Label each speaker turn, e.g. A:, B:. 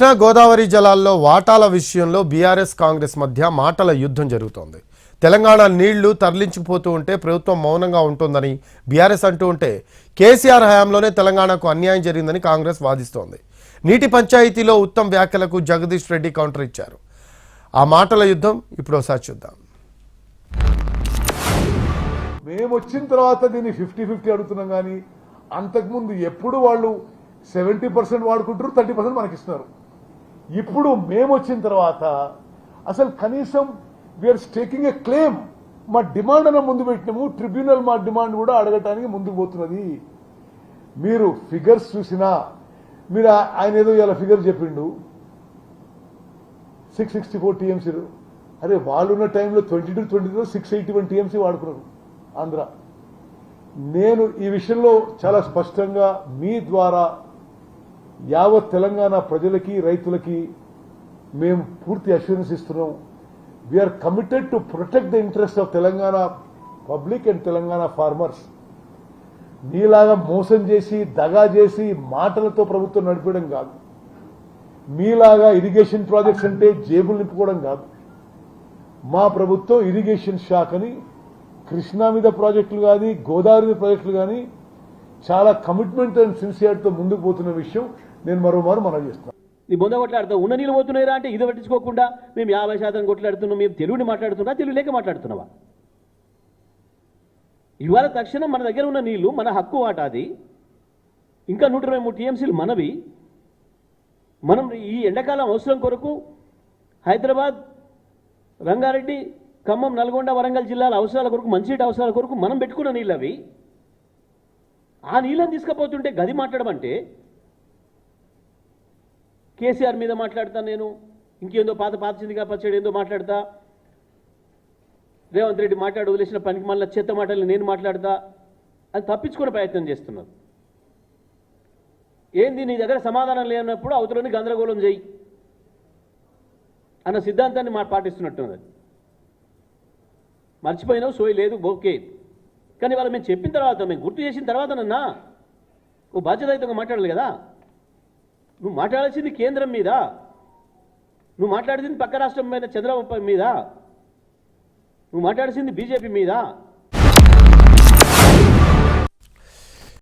A: కృష్ణా గోదావరి జలాల్లో వాటాల విషయంలో బీఆర్ఎస్ కాంగ్రెస్ మధ్య మాటల యుద్ధం జరుగుతోంది. తెలంగాణ నీళ్లు తరలించుకుపోతూ ఉంటే ప్రభుత్వం మౌనంగా ఉంటుందని బీఆర్ఎస్ అంటూ ఉంటే కేసీఆర్ హయాంలోనే తెలంగాణకు అన్యాయం జరిగిందని కాంగ్రెస్ వాదిస్తోంది. నీటి పంచాయతీలో ఉత్తమ్ వ్యాఖ్యలకు జగదీష్ రెడ్డి కౌంటర్ ఇచ్చారు. ఆ మాటల యుద్ధం ఇప్పుడు ఒకసారి చూద్దాం.
B: మేము వచ్చిన తర్వాత దీన్ని 50-50 అడుగుతున్నాం, కానీ అంతకుముందు ఎప్పుడు వాళ్ళు 70% వాడుకుంటారు, 30% మనకి ఇస్తున్నారు. ఇప్పుడు మేము వచ్చిన తర్వాత అసలు కనీసం వీఆర్ టేకింగ్ ఏ క్లెయిమ్. మా డిమాండ్ అన్న ముందు పెట్టినాము, ట్రిబ్యునల్ మా డిమాండ్ కూడా అడగటానికి ముందుకు పోతున్నది. మీరు ఫిగర్స్ చూసినా, మీరు ఆయన ఏదో ఇలా ఫిగర్ చెప్పిండు 664 టీఎంసీలు. అరే వాళ్ళున్న టైంలో 22-23 681 టీఎంసీ వాడుకున్నారు ఆంధ్ర. నేను ఈ విషయంలో చాలా స్పష్టంగా మీ ద్వారా యావత్ తెలంగాణ ప్రజలకి రైతులకి మేము పూర్తి అష్యూరెన్స్ ఇస్తున్నాం. We're committed to protect the interest of Telangana public and Telangana farmers. మీలాగా మోసం చేసి దగా చేసి మాటలతో ప్రభుత్వం నడిపడం కాదు. మీలాగా ఇరిగేషన్ ప్రాజెక్ట్స్ అంటే జేబులు నింపుకోవడం కాదు. మా ప్రభుత్వం ఇరిగేషన్ శాఖని కృష్ణా మీద ప్రాజెక్టులు కానీ గోదావరి మీద ప్రాజెక్టులు కానీ చాలా కమిట్మెంట్ అండ్ సిన్సియర్తో ముందుకు పోతున్న విషయం నేను మరోమారు మనం చేస్తాను.
C: నీ బొంద కొట్లాడుతావు, ఉన్న నీళ్ళు పోతున్నాయిరా అంటే ఇది పట్టించుకోకుండా మేము 50% కొట్లాడుతున్నాం. మేము తెలుగుని మాట్లాడుతున్నా, తెలుగు లేక మాట్లాడుతున్నావా? ఇవాళ తక్షణం మన దగ్గర ఉన్న నీళ్లు మన హక్కు వాటాది. ఇంకా 123 టీఎంసీలు మనవి. మనం ఈ ఎండాకాలం అవసరం కొరకు హైదరాబాద్, రంగారెడ్డి, ఖమ్మం, నల్గొండ, వరంగల్ జిల్లాల అవసరాల కొరకు, మంచినీటి అవసరాల కొరకు మనం పెట్టుకున్న నీళ్ళు అవి. ఆ నీళ్ళని తీసుకుపోతుంటే గది మాట్లాడమంటే కేసీఆర్ మీద మాట్లాడతా, నేను ఇంకేందో పాత చిందిగా పచ్చడి ఏందో మాట్లాడతా, రేవంత్ రెడ్డి మాట్లాడి వదిలేసిన పనికి మళ్ళీ చెత్త మాటలు నేను మాట్లాడతా అని తప్పించుకునే ప్రయత్నం చేస్తున్నారు. ఏంది నీ దగ్గర సమాధానం లేనప్పుడు అవతలని గందరగోళం చేయి అన్న సిద్ధాంతాన్ని పాటిస్తున్నట్టున్నది. మర్చిపోయినావు, సోయి లేదు, ఓకే. కానీ వాళ్ళు మేము చెప్పిన తర్వాత, మేము గుర్తు చేసిన తర్వాత నన్నా ఓ బాధ్యతాయుతంగా మాట్లాడాలి కదా. నువ్వు మాట్లాడాల్సింది కేంద్రం మీద, నువ్వు మాట్లాడాల్సింది పక్క రాష్ట్రం మీద చంద్రబాబు మీద, నువ్వు మాట్లాడాల్సింది బీజేపీ మీద.